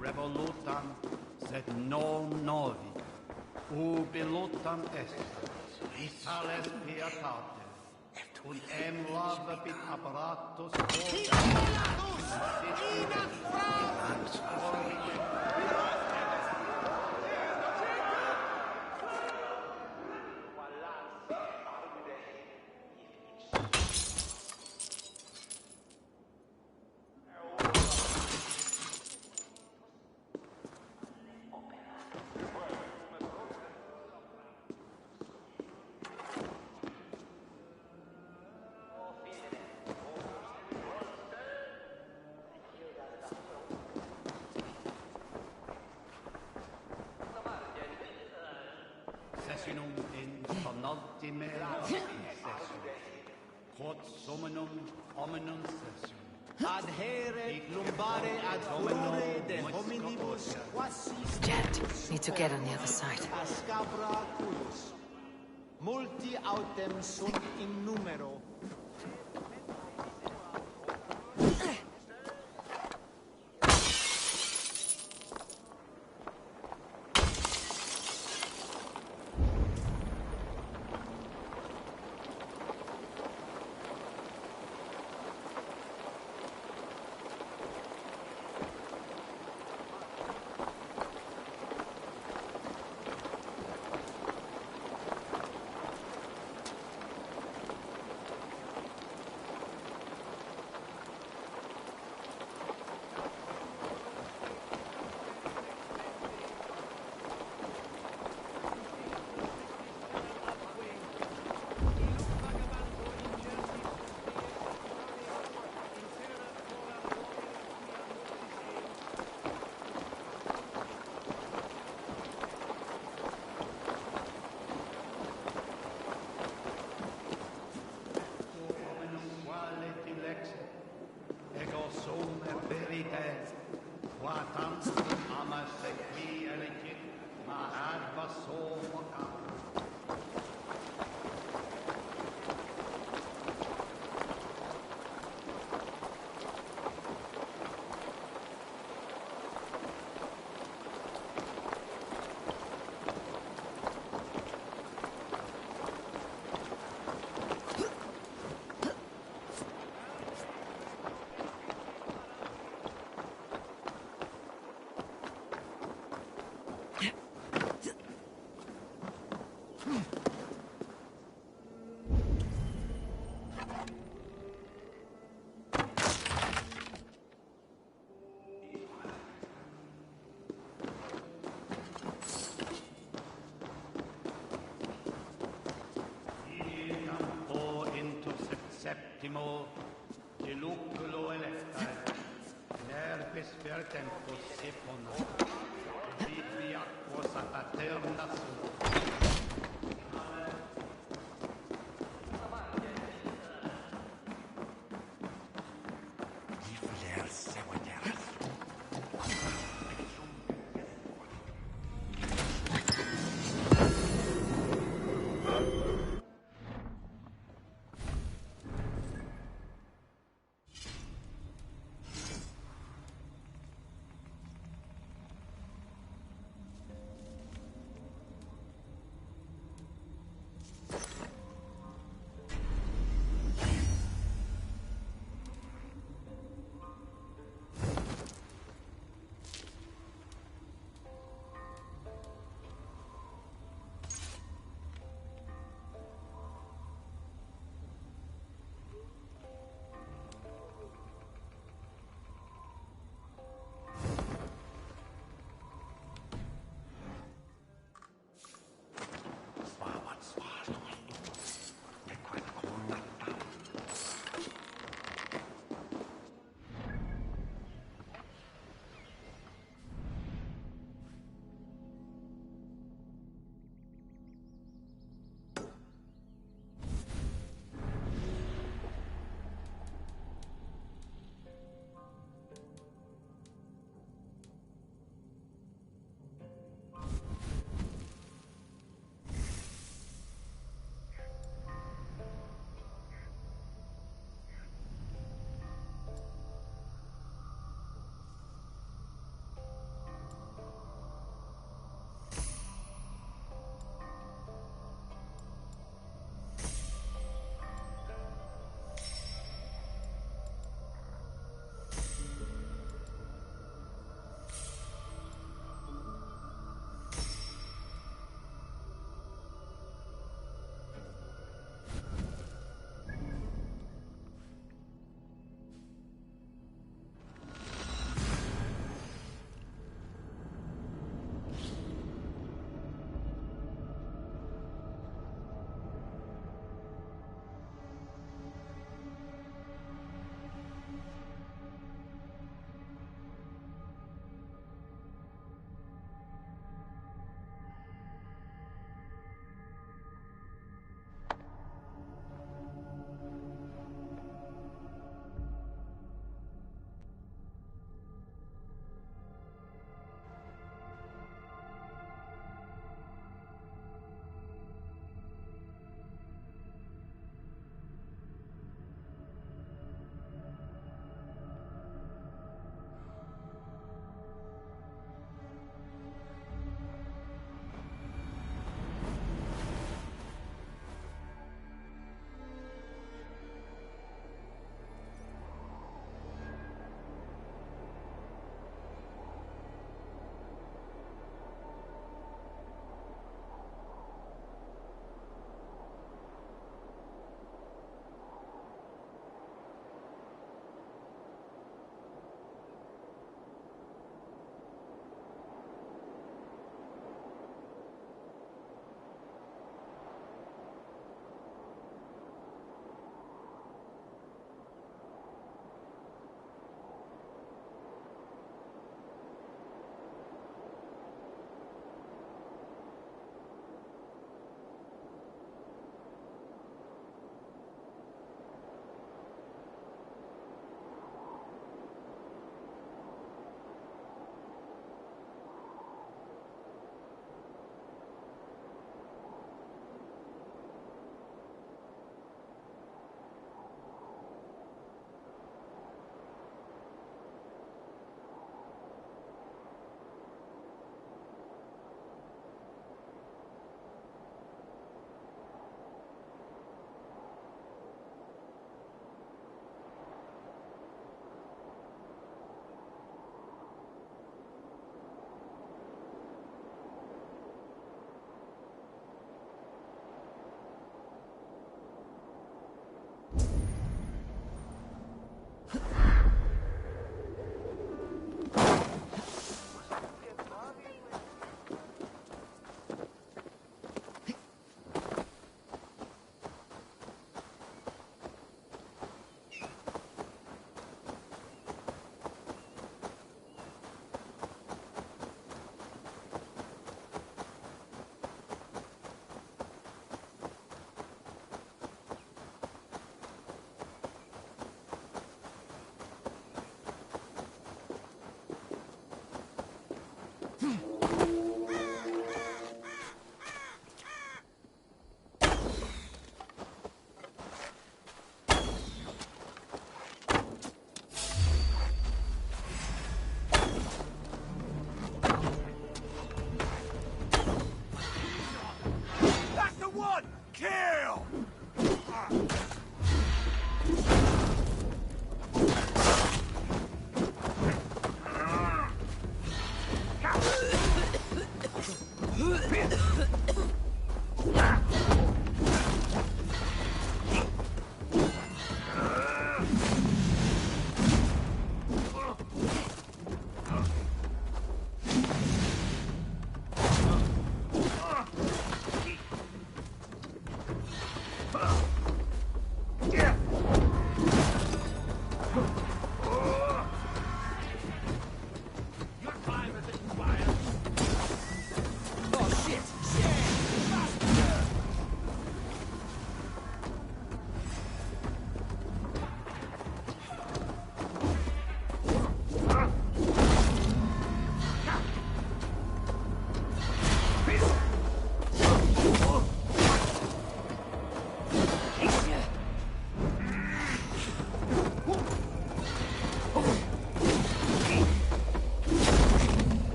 Revolutam, sed non novi. Ubilutam est. Vitales pietate. Und lava bit apparatus sessionum in fanaltime session. Quod summonum hominum session. Adhere lumbare ad homine de hominibus quasi. Jet, need to get on the other side. Ascabra culus. Multi autem sunt in numero. Ego sum verite, qua tantum amas qui elicit, ma adva so vocam. Septimo, diluculo electae, nervis vertempus sepona, vivi aquos at aeterna sunt.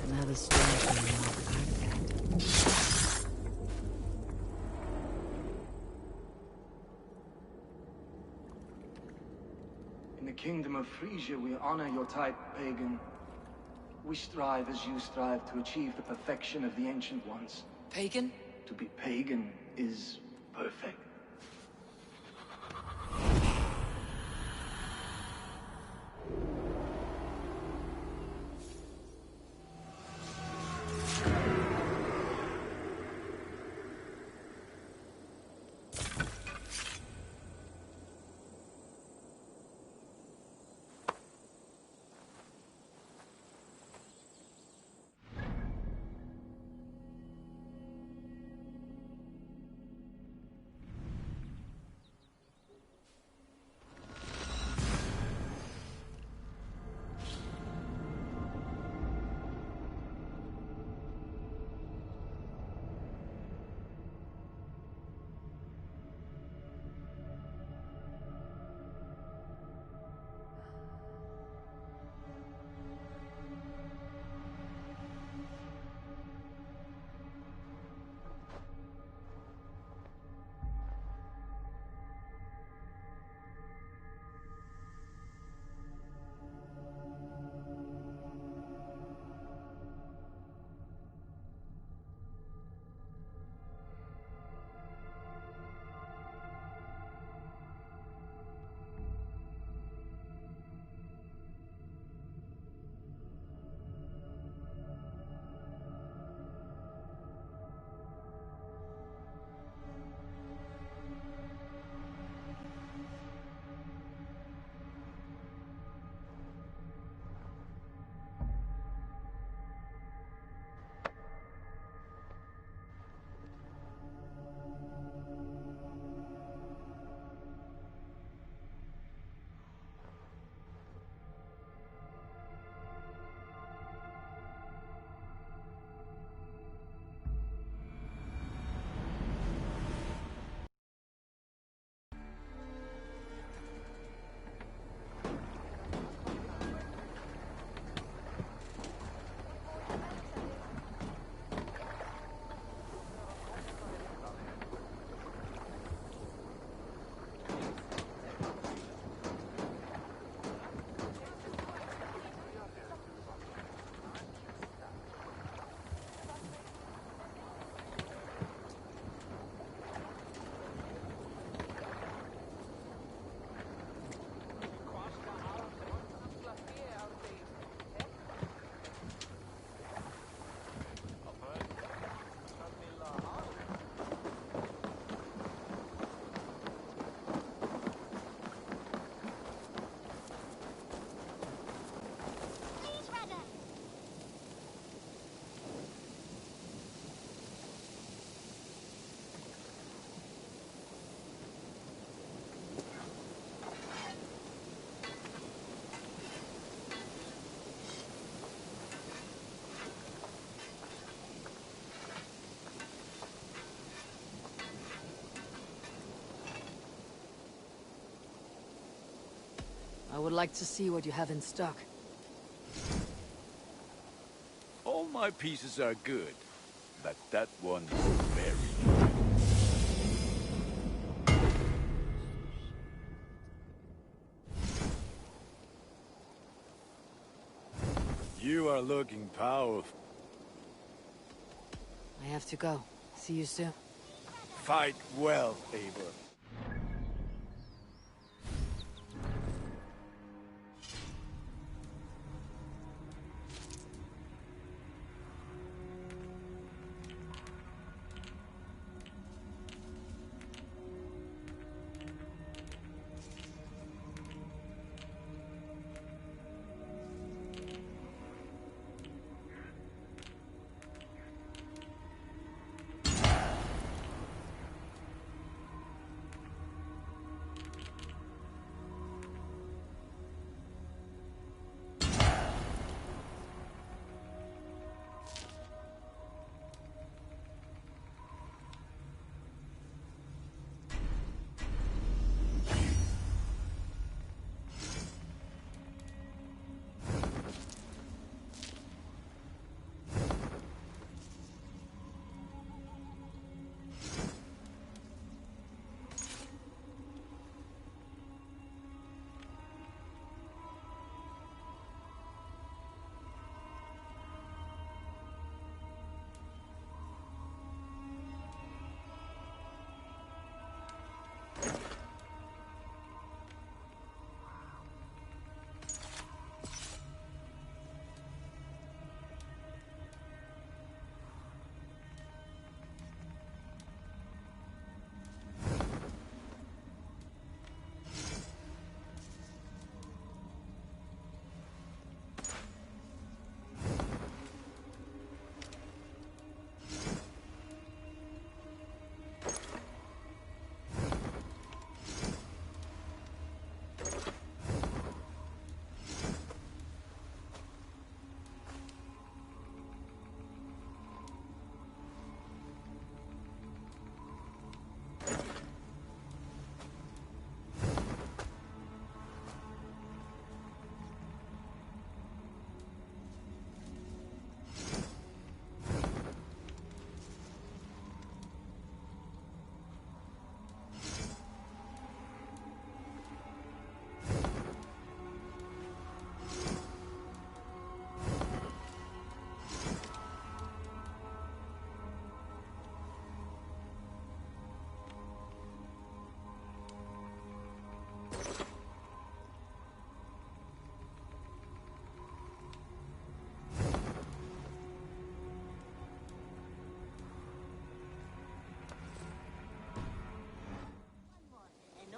Another strange one in our In the kingdom of Frisia, we honor your type, pagan. We strive as you strive to achieve the perfection of the Ancient Ones. Pagan? To be pagan is perfect. I would like to see what you have in stock. All my pieces are good, but that one's very... You are looking powerful. I have to go. See you soon. Fight well, Eivor.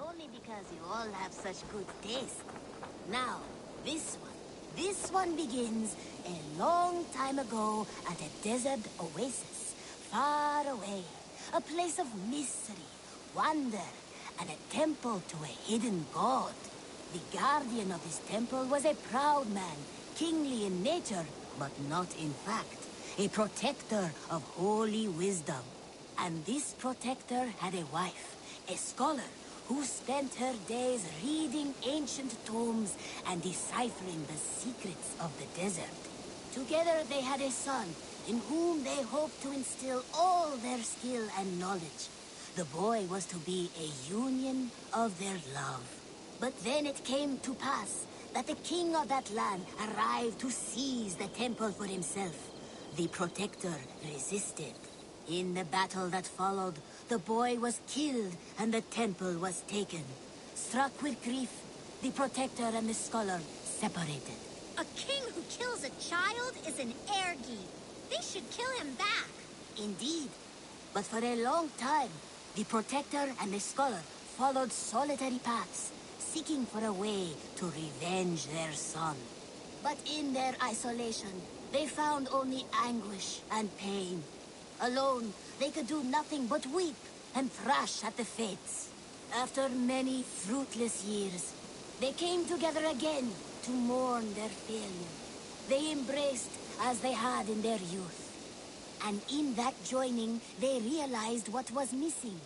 Only because you all have such good taste. Now, this one begins a long time ago at a desert oasis, far away. A place of mystery, wonder, and a temple to a hidden god. The guardian of this temple was a proud man, kingly in nature, but not in fact. A protector of holy wisdom. And this protector had a wife, a scholar, who spent her days reading ancient tomes and deciphering the secrets of the desert. Together they had a son, in whom they hoped to instill all their skill and knowledge. The boy was to be a union of their love. But then it came to pass that the king of that land arrived to seize the temple for himself. The protector resisted. In the battle that followed, the boy was killed and the temple was taken. Struck with grief, the protector and the scholar separated. A king who kills a child is an ergi. They should kill him back. Indeed. But for a long time, the protector and the scholar followed solitary paths, seeking for a way to revenge their son. But in their isolation, they found only anguish and pain. Alone, they could do nothing but weep and thrash at the fates. After many fruitless years, they came together again to mourn their failure. They embraced as they had in their youth. And in that joining, they realized what was missing.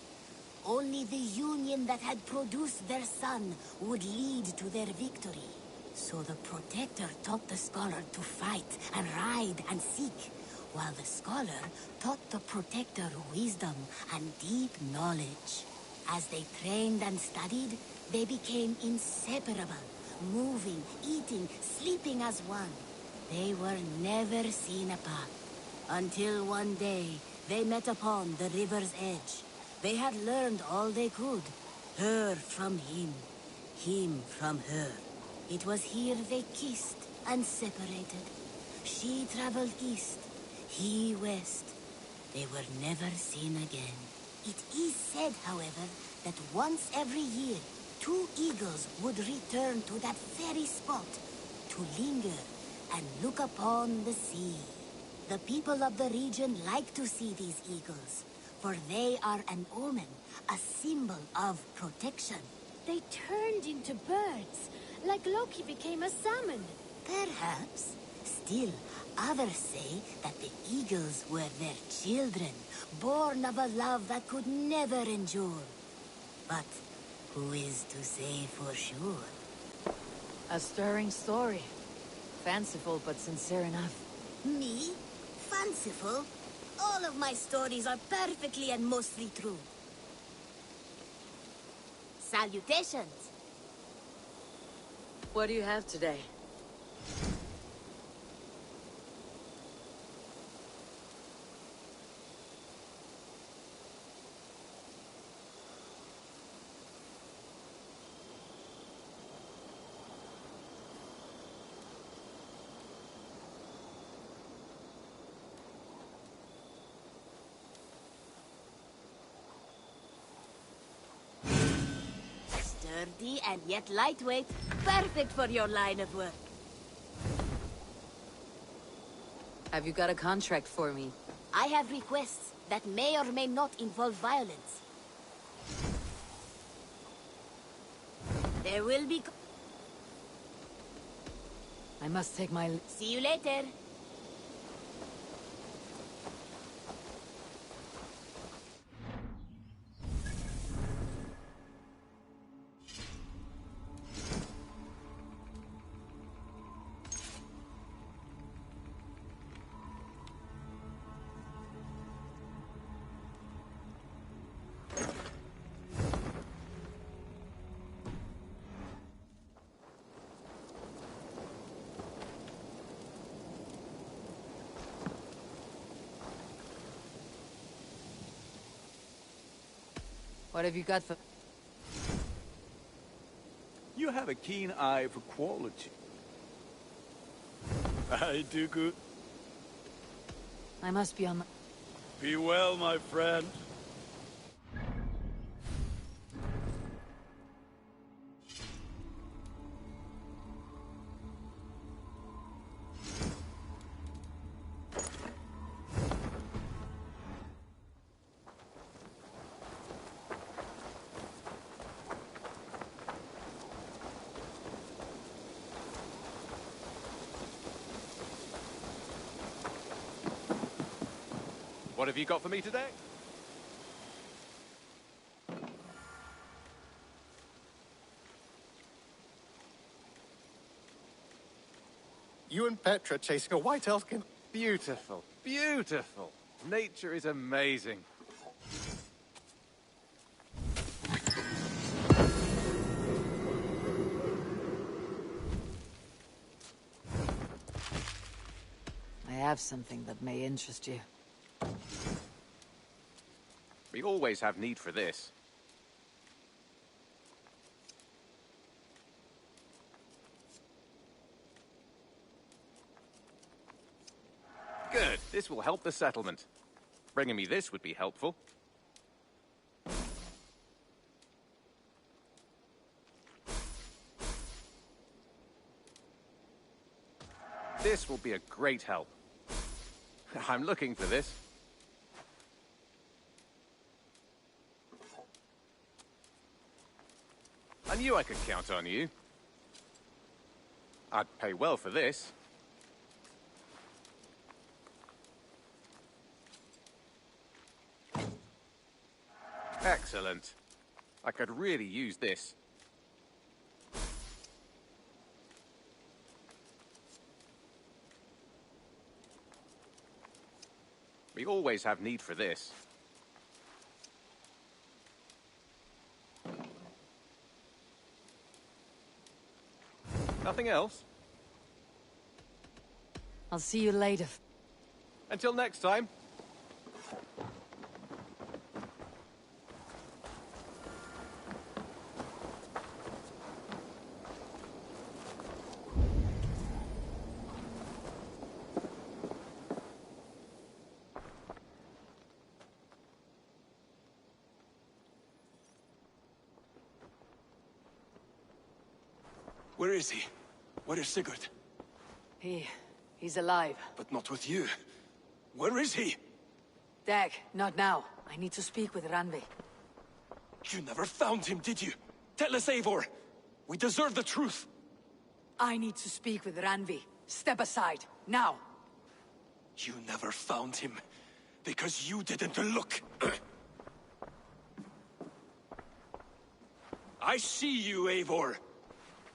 Only the union that had produced their son would lead to their victory. So the protector taught the scholar to fight and ride and seek, while the scholar taught the protector wisdom and deep knowledge. As they trained and studied, they became inseparable, moving, eating, sleeping as one. They were never seen apart, until one day they met upon the river's edge. They had learned all they could, her from him from her. It was here they kissed and separated. She traveled east, he west. They were never seen again. It is said, however, that once every year, 2 eagles would return to that very spot to linger and look upon the sea. The people of the region like to see these eagles, for they are an omen, a symbol of protection. They turned into birds, like Loki became a salmon. Perhaps. Still, others say that the eagles were their children, born of a love that could never endure. But who is to say for sure? A stirring story. Fanciful but sincere enough. Me? Fanciful? All of my stories are perfectly and mostly true. Salutations! What do you have today? Sturdy and yet lightweight. Perfect for your line of work. Have you got a contract for me? I have requests that may or may not involve violence. There will be... I must take my... See you later. What have you got for... You have a keen eye for quality. I do good. I must be on my... Be well, my friend. What have you got for me today? You and Petra chasing a white elfkin? Beautiful, beautiful. Nature is amazing. I have something that may interest you. We always have need for this. Good. This will help the settlement. Bringing me this would be helpful. This will be a great help. I'm looking for this. I knew I could count on you. I'd pay well for this. Excellent. I could really use this. We always have need for this. Nothing else? I'll see you later. Until next time. Where is he? Where is Sigurd? He's alive. But not with you. Where is he? Dag, not now. I need to speak with Randvi. You never found him, did you? Tell us, Eivor. We deserve the truth. I need to speak with Randvi. Step aside, now. You never found him, because you didn't look. I see you, Eivor.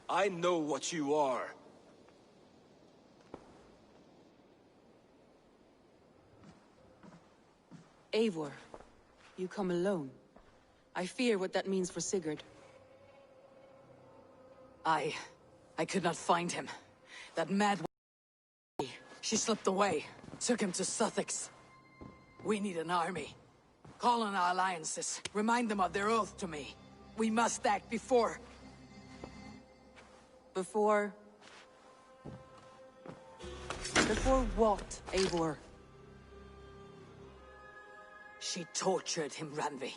I know what you are. Eivor, you come alone. I fear what that means for Sigurd. I could not find him. That mad she slipped away. Took him to Sussex. We need an army. Call on our alliances. Remind them of their oath to me. We must act before... Before what, Eivor? She tortured him, Randvi.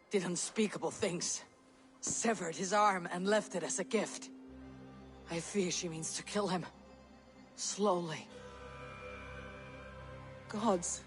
Did unspeakable things. severed his arm and left it as a gift. I fear she means to kill him. Slowly. Gods,